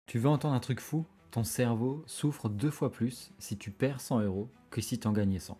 Tu veux entendre un truc fou? Ton cerveau souffre 2 fois plus si tu perds 100 euros que si tu en gagnais 100.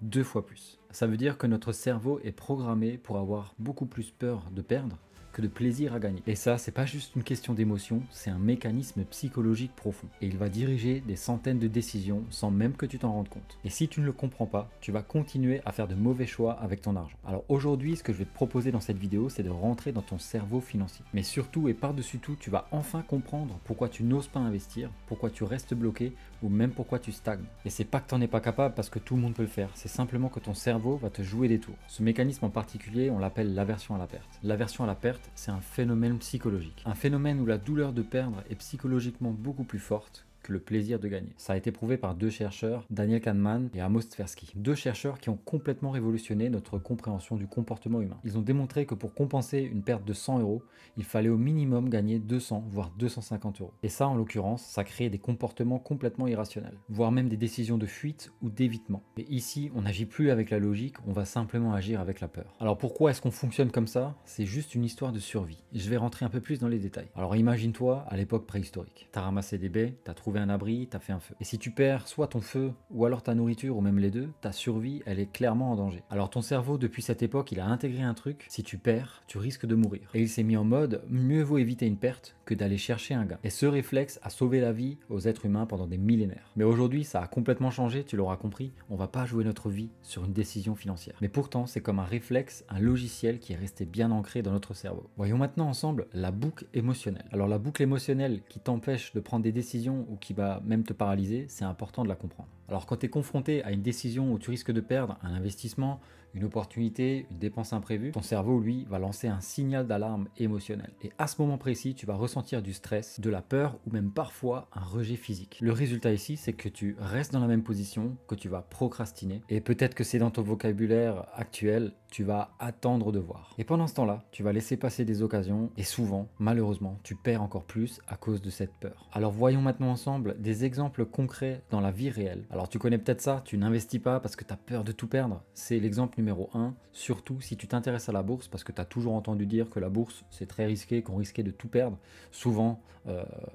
2 fois plus. Ça veut dire que notre cerveau est programmé pour avoir beaucoup plus peur de perdre que de plaisir à gagner. Et ça, c'est pas juste une question d'émotion, c'est un mécanisme psychologique profond. Et il va diriger des centaines de décisions sans même que tu t'en rendes compte. Et si tu ne le comprends pas, tu vas continuer à faire de mauvais choix avec ton argent. Alors aujourd'hui, ce que je vais te proposer dans cette vidéo, c'est de rentrer dans ton cerveau financier. Mais surtout et par-dessus tout, tu vas enfin comprendre pourquoi tu n'oses pas investir, pourquoi tu restes bloqué ou même pourquoi tu stagnes. Et c'est pas que tu n'en es pas capable parce que tout le monde peut le faire, c'est simplement que ton cerveau va te jouer des tours. Ce mécanisme en particulier, on l'appelle l'aversion à la perte. L'aversion à la perte, c'est un phénomène psychologique. Un phénomène où la douleur de perdre est psychologiquement beaucoup plus forte que le plaisir de gagner. Ça a été prouvé par 2 chercheurs, Daniel Kahneman et Amos Tversky. 2 chercheurs qui ont complètement révolutionné notre compréhension du comportement humain. Ils ont démontré que pour compenser une perte de 100 euros, il fallait au minimum gagner 200 voire 250 euros. Et ça, en l'occurrence, ça crée des comportements complètement irrationnels, voire même des décisions de fuite ou d'évitement. Et ici, on n'agit plus avec la logique, on va simplement agir avec la peur. Alors pourquoi est-ce qu'on fonctionne comme ça? C'est juste une histoire de survie. Je vais rentrer un peu plus dans les détails. Alors imagine-toi à l'époque préhistorique. T'as ramassé des baies, t'as trouvé un abri, t'as fait un feu. Et si tu perds soit ton feu ou alors ta nourriture ou même les deux, ta survie elle est clairement en danger. Alors ton cerveau depuis cette époque il a intégré un truc, si tu perds, tu risques de mourir. Et il s'est mis en mode mieux vaut éviter une perte que d'aller chercher un gain. Et ce réflexe a sauvé la vie aux êtres humains pendant des millénaires. Mais aujourd'hui ça a complètement changé, tu l'auras compris, on va pas jouer notre vie sur une décision financière. Mais pourtant c'est comme un réflexe, un logiciel qui est resté bien ancré dans notre cerveau. Voyons maintenant ensemble la boucle émotionnelle. Alors la boucle émotionnelle qui t'empêche de prendre des décisions ou qui va même te paralyser, c'est important de la comprendre. Alors quand tu es confronté à une décision où tu risques de perdre un investissement, une opportunité, une dépense imprévue, ton cerveau, lui, va lancer un signal d'alarme émotionnel. Et à ce moment précis, tu vas ressentir du stress, de la peur ou même parfois un rejet physique. Le résultat ici, c'est que tu restes dans la même position, que tu vas procrastiner. Et peut-être que c'est dans ton vocabulaire actuel, tu vas attendre de voir. Et pendant ce temps-là, tu vas laisser passer des occasions et souvent, malheureusement, tu perds encore plus à cause de cette peur. Alors voyons maintenant ensemble des exemples concrets dans la vie réelle. Alors tu connais peut-être ça, tu n'investis pas parce que tu as peur de tout perdre. C'est l'exemple numéro 1, surtout si tu t'intéresses à la bourse parce que tu as toujours entendu dire que la bourse c'est très risqué, qu'on risquait de tout perdre, souvent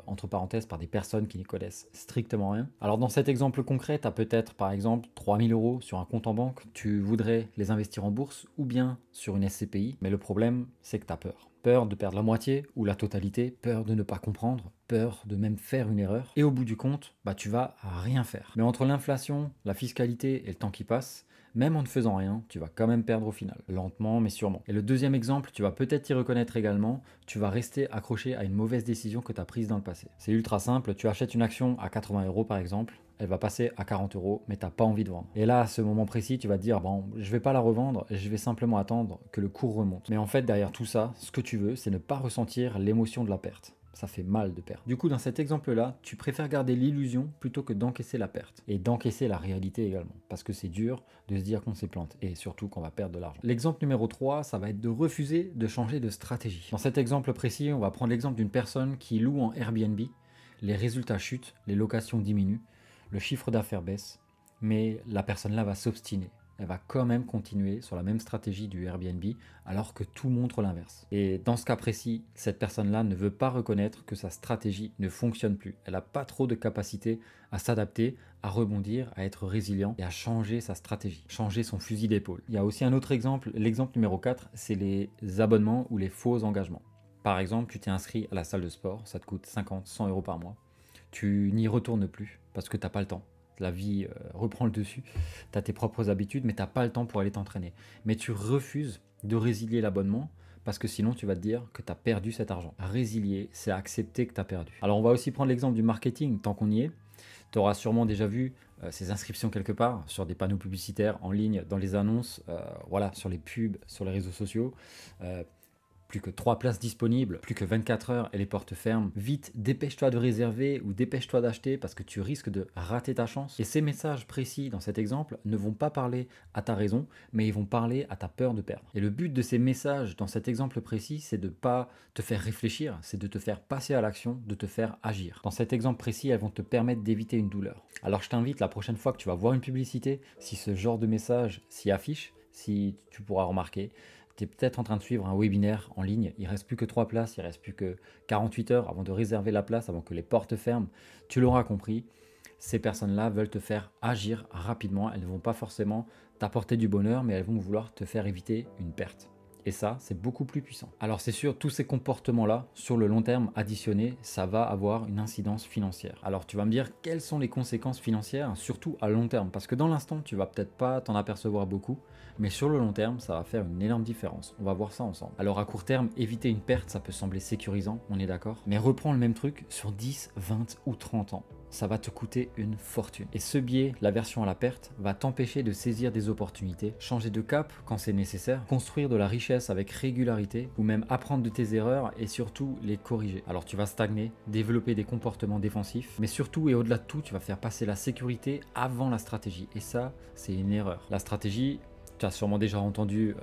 entre parenthèses par des personnes qui n'y connaissent strictement rien. Alors dans cet exemple concret, tu as peut-être par exemple 3000 euros sur un compte en banque, tu voudrais les investir en bourse ou bien sur une SCPI, mais le problème c'est que tu as peur. Peur de perdre la moitié ou la totalité, peur de ne pas comprendre, peur de même faire une erreur. Et au bout du compte, tu vas rien faire. Mais entre l'inflation, la fiscalité et le temps qui passe, même en ne faisant rien, tu vas quand même perdre au final, lentement mais sûrement. Et le deuxième exemple, tu vas peut-être t'y reconnaître également, tu vas rester accroché à une mauvaise décision que tu as prise dans le passé. C'est ultra simple, tu achètes une action à 80 euros par exemple, elle va passer à 40 euros, mais tu n'as pas envie de vendre. Et là, à ce moment précis, tu vas te dire, bon, je vais pas la revendre, je vais simplement attendre que le cours remonte. Mais en fait, derrière tout ça, ce que tu veux, c'est ne pas ressentir l'émotion de la perte. Ça fait mal de perdre. Du coup, dans cet exemple-là, tu préfères garder l'illusion plutôt que d'encaisser la perte. Et d'encaisser la réalité également. Parce que c'est dur de se dire qu'on s'est planté. Et surtout qu'on va perdre de l'argent. L'exemple numéro 3, ça va être de refuser de changer de stratégie. Dans cet exemple précis, on va prendre l'exemple d'une personne qui loue en Airbnb. Les résultats chutent, les locations diminuent, le chiffre d'affaires baisse. Mais la personne-là va s'obstiner. Elle va quand même continuer sur la même stratégie du Airbnb alors que tout montre l'inverse. Et dans ce cas précis, cette personne-là ne veut pas reconnaître que sa stratégie ne fonctionne plus. Elle n'a pas trop de capacité à s'adapter, à rebondir, à être résilient et à changer sa stratégie, changer son fusil d'épaule. Il y a aussi un autre exemple, l'exemple numéro 4, c'est les abonnements ou les faux engagements. Par exemple, tu t'es inscrit à la salle de sport, ça te coûte 50, 100 euros par mois. Tu n'y retournes plus parce que tu n'as pas le temps. La vie reprend le dessus, tu as tes propres habitudes, mais tu n'as pas le temps pour aller t'entraîner. Mais tu refuses de résilier l'abonnement parce que sinon tu vas te dire que tu as perdu cet argent. Résilier, c'est accepter que tu as perdu. Alors on va aussi prendre l'exemple du marketing, tant qu'on y est. Tu auras sûrement déjà vu ces inscriptions quelque part sur des panneaux publicitaires en ligne, dans les annonces, voilà, sur les pubs, sur les réseaux sociaux. Plus que 3 places disponibles, plus que 24 heures et les portes ferment. Vite, dépêche-toi de réserver ou dépêche-toi d'acheter parce que tu risques de rater ta chance. Et ces messages précis dans cet exemple ne vont pas parler à ta raison, mais ils vont parler à ta peur de perdre. Et le but de ces messages dans cet exemple précis, c'est de ne pas te faire réfléchir, c'est de te faire passer à l'action, de te faire agir. Dans cet exemple précis, elles vont te permettre d'éviter une douleur. Alors je t'invite la prochaine fois que tu vas voir une publicité, si ce genre de message s'y affiche, si tu pourras remarquer, Tu es peut-être en train de suivre un webinaire en ligne, il ne reste plus que 3 places, il ne reste plus que 48 heures avant de réserver la place, avant que les portes ferment. Tu l'auras compris, ces personnes-là veulent te faire agir rapidement. Elles ne vont pas forcément t'apporter du bonheur, mais elles vont vouloir te faire éviter une perte. Et ça, c'est beaucoup plus puissant. Alors c'est sûr, tous ces comportements-là, sur le long terme additionnés, ça va avoir une incidence financière. Alors tu vas me dire, quelles sont les conséquences financières, surtout à long terme? Parce que dans l'instant, tu vas peut-être pas t'en apercevoir beaucoup, mais sur le long terme, ça va faire une énorme différence. On va voir ça ensemble. Alors à court terme, éviter une perte, ça peut sembler sécurisant, on est d'accord? Mais reprends le même truc sur 10, 20 ou 30 ans. Ça va te coûter une fortune. Et ce biais, la version à la perte, va t'empêcher de saisir des opportunités, changer de cap quand c'est nécessaire, construire de la richesse avec régularité, ou même apprendre de tes erreurs et surtout les corriger. Alors tu vas stagner, développer des comportements défensifs, mais surtout et au-delà de tout, tu vas faire passer la sécurité avant la stratégie. Et ça, c'est une erreur. La stratégie, tu as sûrement déjà entendu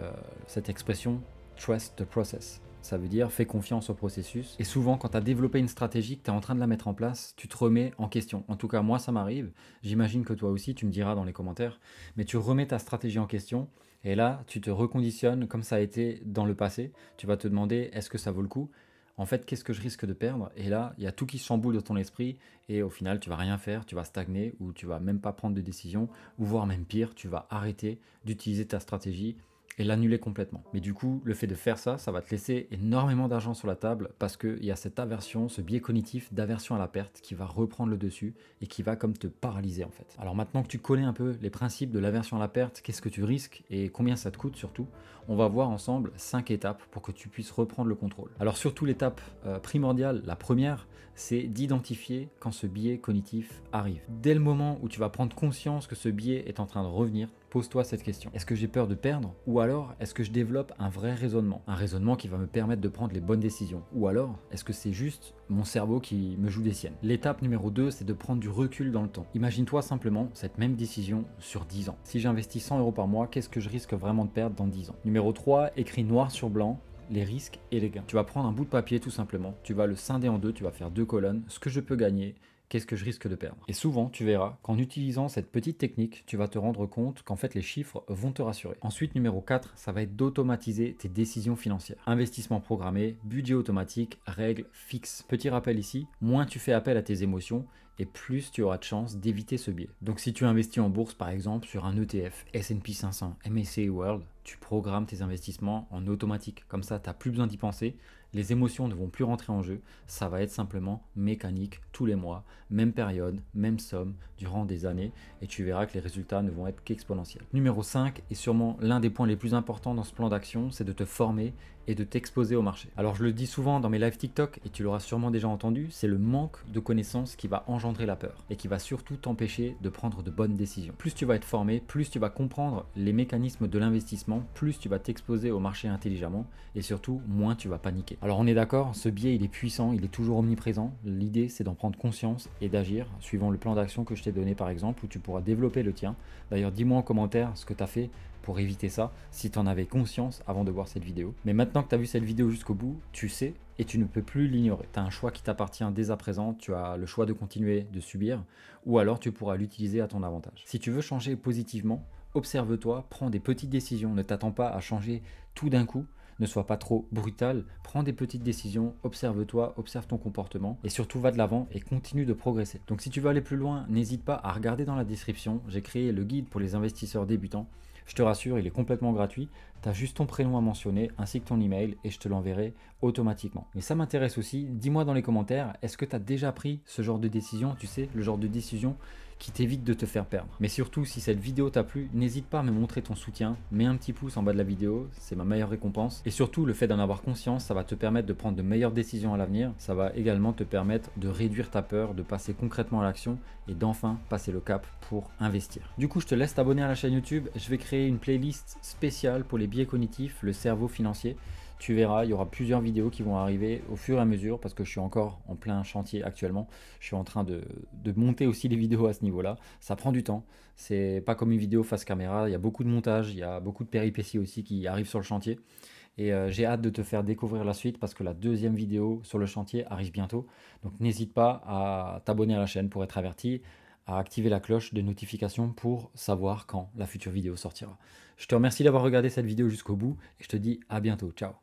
cette expression, trust the process. Ça veut dire fais confiance au processus. Et souvent, quand tu as développé une stratégie, que tu es en train de la mettre en place, tu te remets en question. En tout cas, moi, ça m'arrive. J'imagine que toi aussi, tu me diras dans les commentaires. Mais tu remets ta stratégie en question. Et là, tu te reconditionnes comme ça a été dans le passé. Tu vas te demander, est-ce que ça vaut le coup? En fait, qu'est-ce que je risque de perdre? Et là, il y a tout qui se chamboule dans ton esprit. Et au final, tu vas rien faire, tu vas stagner ou tu vas même pas prendre de décision. Ou voire même pire, tu vas arrêter d'utiliser ta stratégie et l'annuler complètement. Mais du coup, le fait de faire ça, ça va te laisser énormément d'argent sur la table parce qu'il y a cette aversion, ce biais cognitif d'aversion à la perte qui va reprendre le dessus et qui va comme te paralyser en fait. Alors maintenant que tu connais un peu les principes de l'aversion à la perte, qu'est-ce que tu risques et combien ça te coûte surtout, on va voir ensemble 5 étapes pour que tu puisses reprendre le contrôle. Alors surtout l'étape primordiale, la première, c'est d'identifier quand ce biais cognitif arrive. Dès le moment où tu vas prendre conscience que ce biais est en train de revenir, pose-toi cette question. Est-ce que j'ai peur de perdre? Ou alors, est-ce que je développe un vrai raisonnement? Un raisonnement qui va me permettre de prendre les bonnes décisions? Ou alors, est-ce que c'est juste mon cerveau qui me joue des siennes? L'étape numéro 2, c'est de prendre du recul dans le temps. Imagine-toi simplement cette même décision sur 10 ans. Si j'investis 100 € par mois, qu'est-ce que je risque vraiment de perdre dans 10 ans? Numéro 3, écris noir sur blanc les risques et les gains. Tu vas prendre un bout de papier tout simplement, tu vas le scinder en deux, tu vas faire 2 colonnes, ce que je peux gagner, qu'est-ce que je risque de perdre. Et souvent, tu verras qu'en utilisant cette petite technique, tu vas te rendre compte qu'en fait les chiffres vont te rassurer. Ensuite, numéro 4, ça va être d'automatiser tes décisions financières. Investissement programmé, budget automatique, règles fixes. Petit rappel ici, moins tu fais appel à tes émotions et plus tu auras de chances d'éviter ce biais. Donc si tu investis en bourse par exemple sur un ETF, S&P 500, MSCI World, tu programmes tes investissements en automatique. Comme ça, tu n'as plus besoin d'y penser. Les émotions ne vont plus rentrer en jeu. Ça va être simplement mécanique tous les mois, même période, même somme, durant des années. Et tu verras que les résultats ne vont être qu'exponentiels. Numéro 5, et sûrement l'un des points les plus importants dans ce plan d'action, c'est de te former et de t'exposer au marché. Alors je le dis souvent dans mes lives TikTok, et tu l'auras sûrement déjà entendu, c'est le manque de connaissances qui va engendrer la peur et qui va surtout t'empêcher de prendre de bonnes décisions. Plus tu vas être formé, plus tu vas comprendre les mécanismes de l'investissement, plus tu vas t'exposer au marché intelligemment et surtout moins tu vas paniquer. Alors on est d'accord, ce biais il est puissant, il est toujours omniprésent. L'idée c'est d'en prendre conscience et d'agir suivant le plan d'action que je t'ai donné par exemple, où tu pourras développer le tien. D'ailleurs dis-moi en commentaire ce que tu as fait pour éviter ça, si tu en avais conscience avant de voir cette vidéo. Mais maintenant que tu as vu cette vidéo jusqu'au bout, tu sais et tu ne peux plus l'ignorer. Tu as un choix qui t'appartient dès à présent, tu as le choix de continuer de subir ou alors tu pourras l'utiliser à ton avantage. Si tu veux changer positivement, observe-toi, prends des petites décisions, ne t'attends pas à changer tout d'un coup. Ne sois pas trop brutal, prends des petites décisions, observe-toi, observe ton comportement et surtout va de l'avant et continue de progresser. Donc si tu veux aller plus loin, n'hésite pas à regarder dans la description, j'ai créé le guide pour les investisseurs débutants. Je te rassure, il est complètement gratuit. Tu as juste ton prénom à mentionner ainsi que ton email et je te l'enverrai automatiquement. Mais ça m'intéresse aussi, dis-moi dans les commentaires, est-ce que tu as déjà pris ce genre de décision, tu sais, le genre de décision qui t'évite de te faire perdre. Mais surtout, si cette vidéo t'a plu, n'hésite pas à me montrer ton soutien, mets un petit pouce en bas de la vidéo, c'est ma meilleure récompense. Et surtout, le fait d'en avoir conscience, ça va te permettre de prendre de meilleures décisions à l'avenir, ça va également te permettre de réduire ta peur, de passer concrètement à l'action et d'enfin passer le cap pour investir. Du coup, je te laisse t'abonner à la chaîne YouTube, je vais créer une playlist spéciale pour les biais cognitifs, le cerveau financier. Tu verras, il y aura plusieurs vidéos qui vont arriver au fur et à mesure parce que je suis encore en plein chantier actuellement. Je suis en train de monter aussi les vidéos à ce niveau-là. Ça prend du temps. C'est pas comme une vidéo face caméra. Il y a beaucoup de montage, il y a beaucoup de péripéties aussi qui arrivent sur le chantier. Et j'ai hâte de te faire découvrir la suite parce que la deuxième vidéo sur le chantier arrive bientôt. Donc n'hésite pas à t'abonner à la chaîne pour être averti, à activer la cloche de notification pour savoir quand la future vidéo sortira. Je te remercie d'avoir regardé cette vidéo jusqu'au bout et je te dis à bientôt. Ciao.